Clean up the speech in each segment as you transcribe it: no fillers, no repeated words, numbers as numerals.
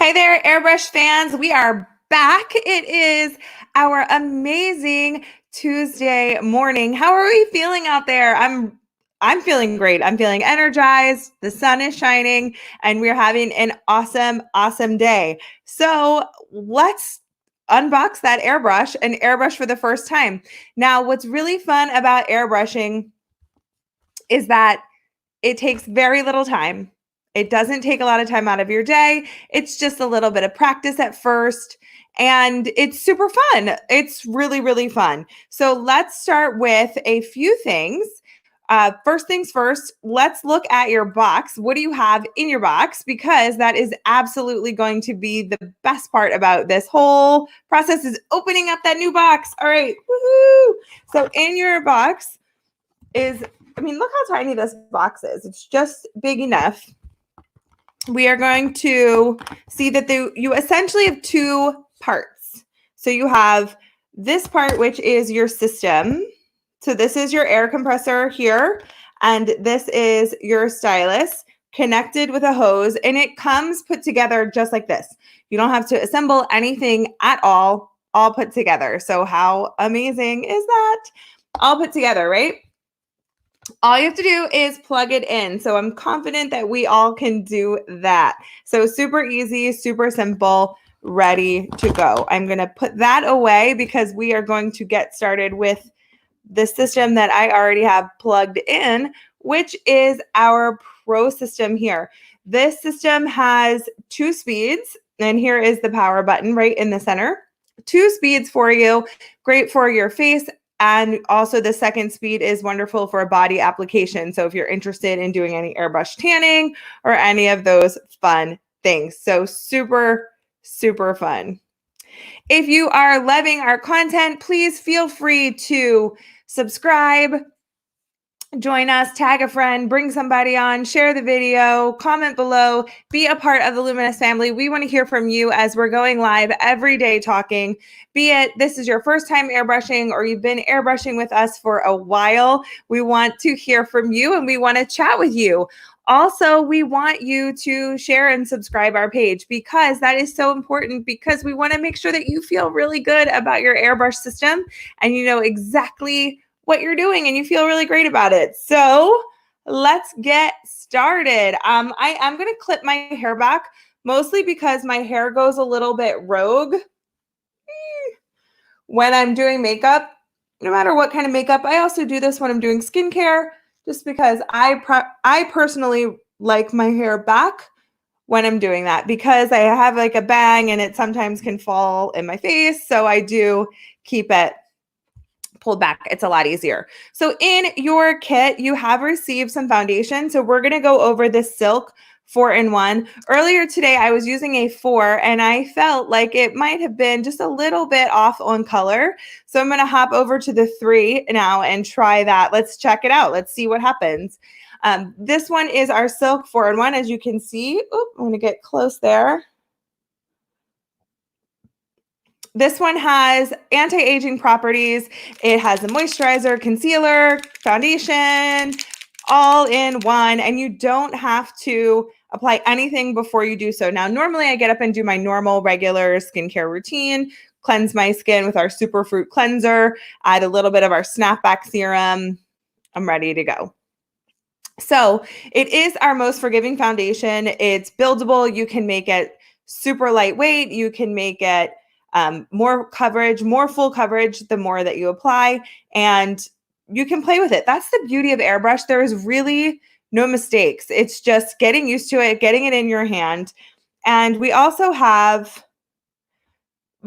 Hi there, Airbrush fans. We are back. It is our amazing Tuesday morning. How are we feeling out there? I'm feeling great. I'm feeling energized. The sun is shining and we're having an awesome day. So, let's unbox that airbrush and airbrush for the first time. Now, what's really fun about airbrushing is that it takes very little time. It doesn't take a lot of time out of your day. It's just a little bit of practice at first, and it's super fun. It's really fun. So let's start with a few things. First things first, let's look at your box. What do you have in your box? Because that is absolutely going to be the best part about this whole process is opening up that new box. All right, woohoo! So in your box is, look how tiny this box is. It's just big enough. We are going to see that you essentially have two parts. So you have this part, which is your system. So this is your air compressor here, and this is your stylus connected with a hose, and it comes put together just like this. You don't have to assemble anything at all put together. So how amazing is that? All put together, right? All you have to do is plug it in. So I'm confident that we all can do that. So super easy, super simple, ready to go. I'm going to put that away because we are going to get started with the system that I already have plugged in, which is our Pro system here. This system has 2 speeds, and here is the power button right in the center. 2 speeds for you, great for your face. And also the second speed is wonderful for a body application. So if you're interested in doing any airbrush tanning or any of those fun things. So super fun. If you are loving our content, please feel free to subscribe, join us, tag a friend, bring somebody on, share the video, comment below, be a part of the Luminous family. We want to hear from you as we're going live every day talking, be it this is your first time airbrushing or you've been airbrushing with us for a while. We want to hear from you and we want to chat with you. Also, we want you to share and subscribe our page because that is so important, because we want to make sure that you feel really good about your airbrush system and you know exactly what you're doing and you feel really great about it. So let's get started. I am going to clip my hair back mostly because my hair goes a little bit rogue when I'm doing makeup, no matter what kind of makeup. I also do this when I'm doing skincare just because I personally like my hair back when I'm doing that because I have like a bang and it sometimes can fall in my face. So I do keep it pulled back. It's a lot easier. So in your kit, you have received some foundation. So we're going to go over this Silk 4-in-1. Earlier today, I was using a 4 and I felt like it might have been just a little bit off on color. So I'm going to hop over to the 3 now and try that. Let's check it out. Let's see what happens. This one is our Silk 4-in-1. As you can see, I'm going to get close there. This one has anti-aging properties. It has a moisturizer, concealer, foundation, all in one, and you don't have to apply anything before you do so. Now, normally I get up and do my normal, regular skincare routine, cleanse my skin with our Superfruit cleanser, add a little bit of our snapback serum. I'm ready to go. So it is our most forgiving foundation. It's buildable. You can make it super lightweight. You can make it more coverage, more full coverage, the more that you apply, and you can play with it. That's the beauty of Airbrush. There is really no mistakes. It's just getting used to it, getting it in your hand. And we also have,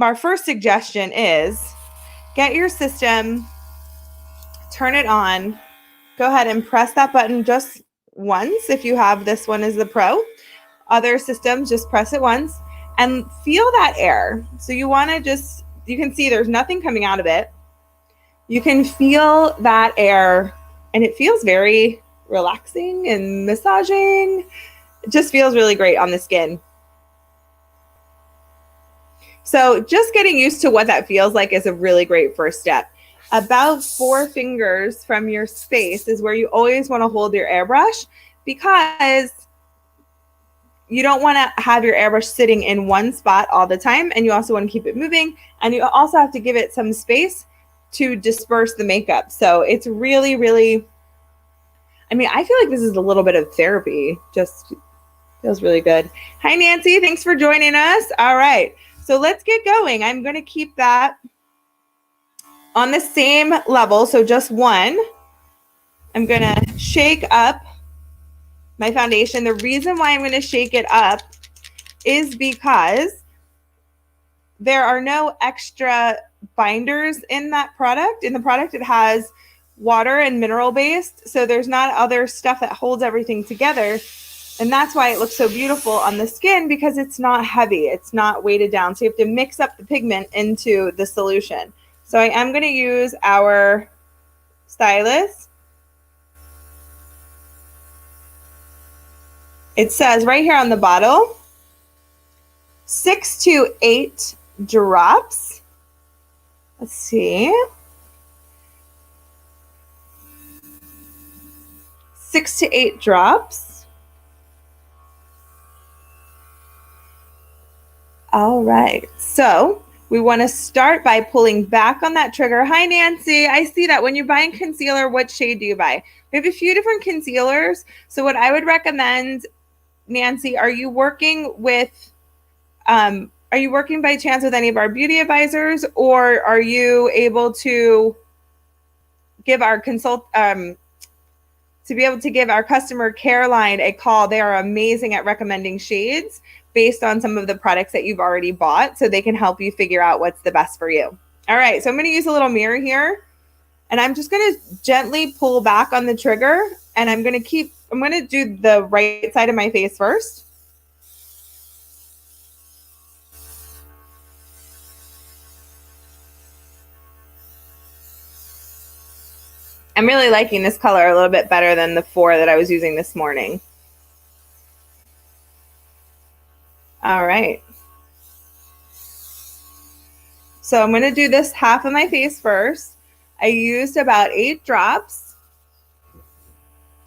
our first suggestion is get your system, turn it on, go ahead and press that button just once if you have this one as the Pro. Other systems, just press it once. And feel that air. So you want to just, you can see there's nothing coming out of it. You can feel that air and it feels very relaxing and massaging. It just feels really great on the skin. So just getting used to what that feels like is a really great first step. About 4 fingers from your space is where you always want to hold your airbrush because you don't want to have your airbrush sitting in one spot all the time, and you also want to keep it moving, and you also have to give it some space to disperse the makeup. So it's really, really, I mean, I feel like this is a little bit of therapy. Just feels really good. Hi, Nancy. Thanks for joining us. All right. So let's get going. I'm going to keep that on the same level, so just one. I'm going to shake up my foundation. The reason why I'm going to shake it up is because there are no extra binders in that product. In the product, it has water and mineral based, so there's not other stuff that holds everything together. And that's why it looks so beautiful on the skin, because it's not heavy. It's not weighted down. So you have to mix up the pigment into the solution. So I am going to use our stylus. It says right here on the bottle, 6 to 8 drops. Let's see. 6 to 8 drops. All right. So we want to start by pulling back on that trigger. Hi, Nancy. I see that. When you're buying concealer, what shade do you buy? We have a few different concealers. So what I would recommend, Nancy, are you working by chance with any of our beauty advisors, or are you able to give our give our customer care line a call? They are amazing at recommending shades based on some of the products that you've already bought, so they can help you figure out what's the best for you. All right, so I'm going to use a little mirror here, and I'm just going to gently pull back on the trigger, and I'm going to do the right side of my face first. I'm really liking this color a little bit better than the 4 that I was using this morning. All right. So I'm going to do this half of my face first. I used about 8 drops.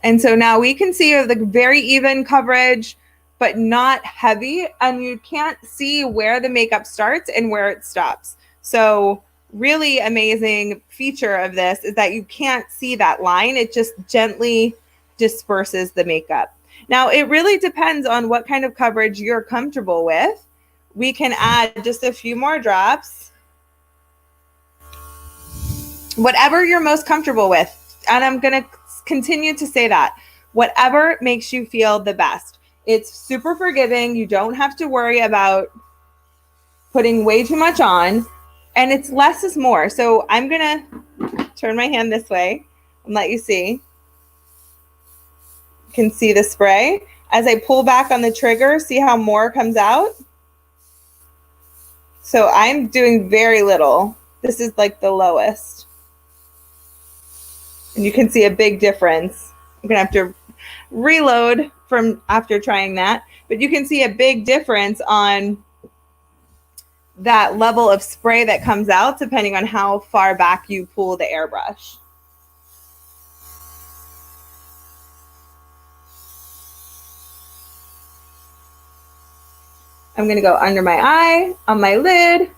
And so now we can see the very even coverage, but not heavy. And you can't see where the makeup starts and where it stops. So really amazing feature of this is that you can't see that line. It just gently disperses the makeup. Now, it really depends on what kind of coverage you're comfortable with. We can add just a few more drops. Whatever you're most comfortable with. And I'm going to continue to say that. Whatever makes you feel the best. It's super forgiving. You don't have to worry about putting way too much on. And it's less is more. So I'm going to turn my hand this way and let you see. You can see the spray. As I pull back on the trigger, see how more comes out? So I'm doing very little. This is like the lowest. And you can see a big difference. I'm going to have to reload from after trying that. But you can see a big difference on that level of spray that comes out depending on how far back you pull the airbrush. I'm going to go under my eye, on my lid.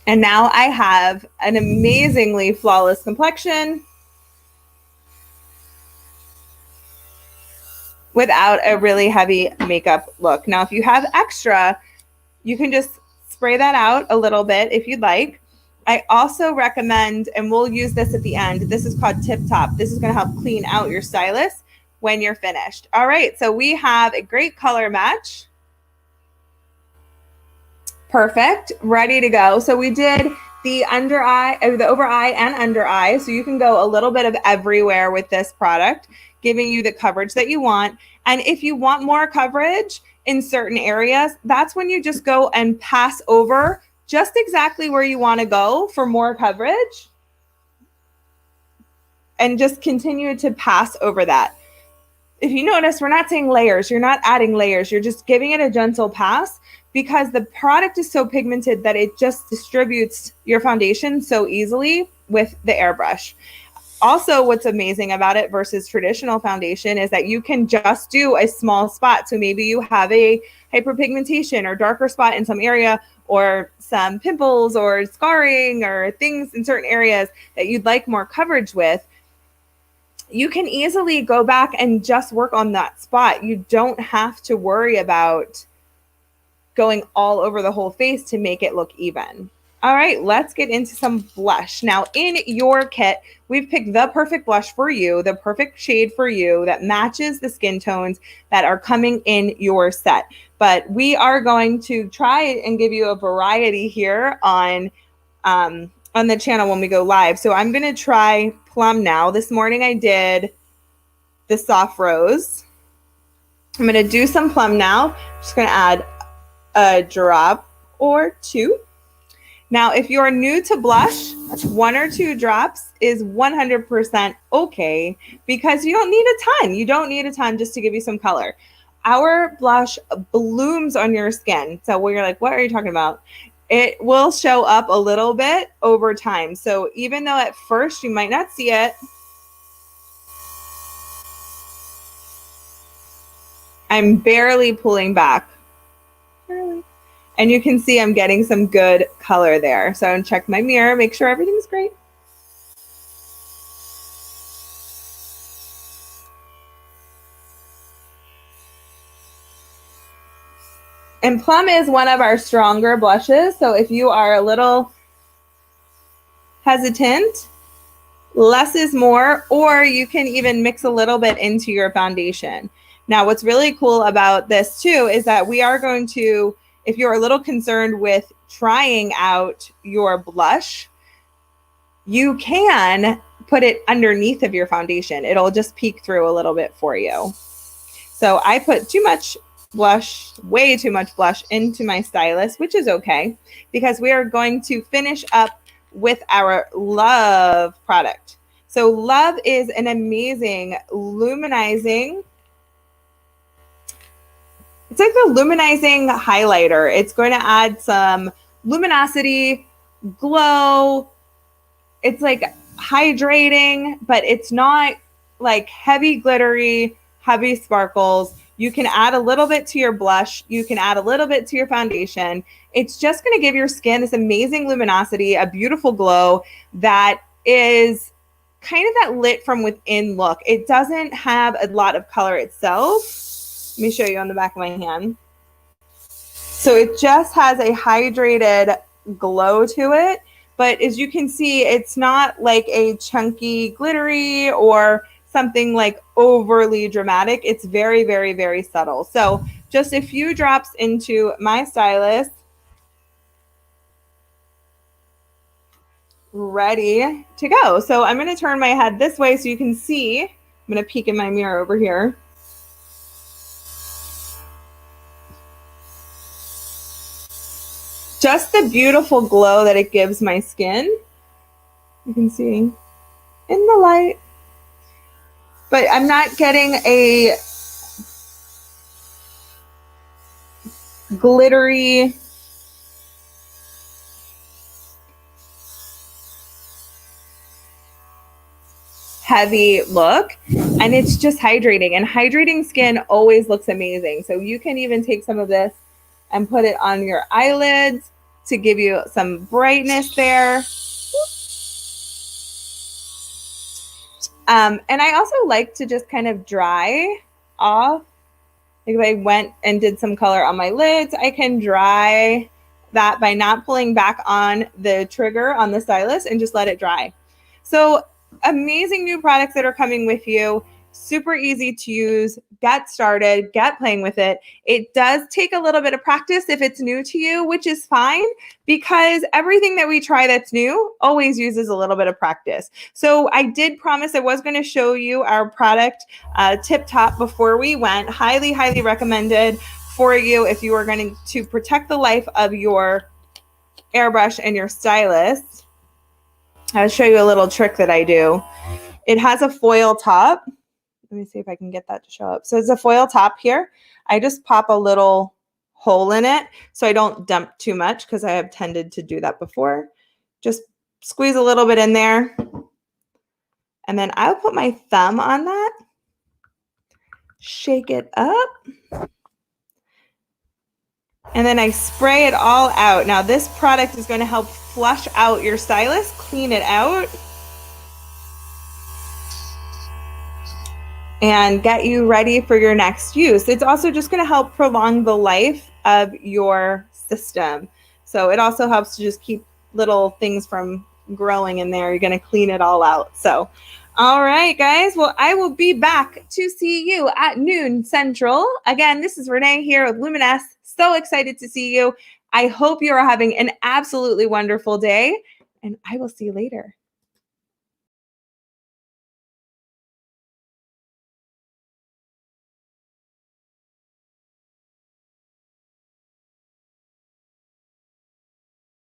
And now I have an amazingly flawless complexion without a really heavy makeup look. Now, if you have extra, you can just spray that out a little bit if you'd like. I also recommend, and we'll use this at the end, this is called Tip Top. This is going to help clean out your stylus when you're finished. All right, so we have a great color match. Perfect, ready to go. So we did the under eye, the over eye and under eye. So you can go a little bit of everywhere with this product, giving you the coverage that you want. And if you want more coverage in certain areas, that's when you just go and pass over just exactly where you want to go for more coverage. And just continue to pass over that. If you notice, we're not saying layers. You're not adding layers. You're just giving it a gentle pass because the product is so pigmented that it just distributes your foundation so easily with the airbrush. Also, what's amazing about it versus traditional foundation is that you can just do a small spot. So maybe you have a hyperpigmentation or darker spot in some area, or some pimples or scarring or things in certain areas that you'd like more coverage with. You can easily go back and just work on that spot. You don't have to worry about going all over the whole face to make it look even. All right, let's get into some blush. Now, in your kit, we've picked the perfect blush for you, the perfect shade for you that matches the skin tones that are coming in your set. But we are going to try and give you a variety here on the channel when we go live. So I'm going to try Plum now. This morning I did the soft rose. I'm going to do some Plum now. I'm just going to add a drop or two. Now, if you're new to blush, 1 or 2 drops is 100% okay, because you don't need a ton. You don't need a ton just to give you some color. Our blush blooms on your skin. So when you're like, what are you talking about? It will show up a little bit over time. So even though at first you might not see it, I'm barely pulling back. And you can see I'm getting some good color there. So I'm going to check my mirror, make sure everything's great. And Plum is one of our stronger blushes. So if you are a little hesitant, less is more, or you can even mix a little bit into your foundation. Now, what's really cool about this too is that we are going to, if you're a little concerned with trying out your blush, you can put it underneath of your foundation. It'll just peek through a little bit for you. So I put too much blush, way too much blush into my stylus, which is okay, because we are going to finish up with our Love product. So Love is an amazing luminizing, it's like the luminizing highlighter. It's going to add some luminosity, glow. It's like hydrating, but it's not like heavy glittery, heavy sparkles. You can add a little bit to your blush. You can add a little bit to your foundation. It's just going to give your skin this amazing luminosity, a beautiful glow that is kind of that lit from within look. It doesn't have a lot of color itself. Let me show you on the back of my hand. So it just has a hydrated glow to it. But as you can see, it's not like a chunky glittery or something like overly dramatic. It's very, very, very subtle. So just a few drops into my stylus. Ready to go. So I'm going to turn my head this way so you can see. I'm going to peek in my mirror over here. Just the beautiful glow that it gives my skin. You can see in the light. But I'm not getting a glittery, heavy look. And it's just hydrating. And hydrating skin always looks amazing. So you can even take some of this and put it on your eyelids to give you some brightness there. And I also like to just kind of dry off. Like if I went and did some color on my lids, I can dry that by not pulling back on the trigger on the stylus and just let it dry. So amazing new products that are coming with you. Super easy to use. Get started, get playing with it. It does take a little bit of practice if it's new to you, which is fine, because everything that we try that's new always uses a little bit of practice. So I did promise I was going to show you our product tip top before we went. Highly, highly recommended for you if you are going to protect the life of your airbrush and your stylus. I'll show you a little trick that I do. It has a foil top. Let me see if I can get that to show up. So it's a foil top here. I just pop a little hole in it so I don't dump too much, because I have tended to do that before. Just squeeze a little bit in there. And then I'll put my thumb on that, shake it up, and then I spray it all out. Now this product is going to help flush out your stylus, clean it out, and get you ready for your next use. It's also just going to help prolong the life of your system. So it also helps to just keep little things from growing in there. You're going to clean it all out. So, all right, guys. Well, I will be back to see you at noon Central. Again, this is Renee here with Luminess. So excited to see you. I hope you are having an absolutely wonderful day, and I will see you later.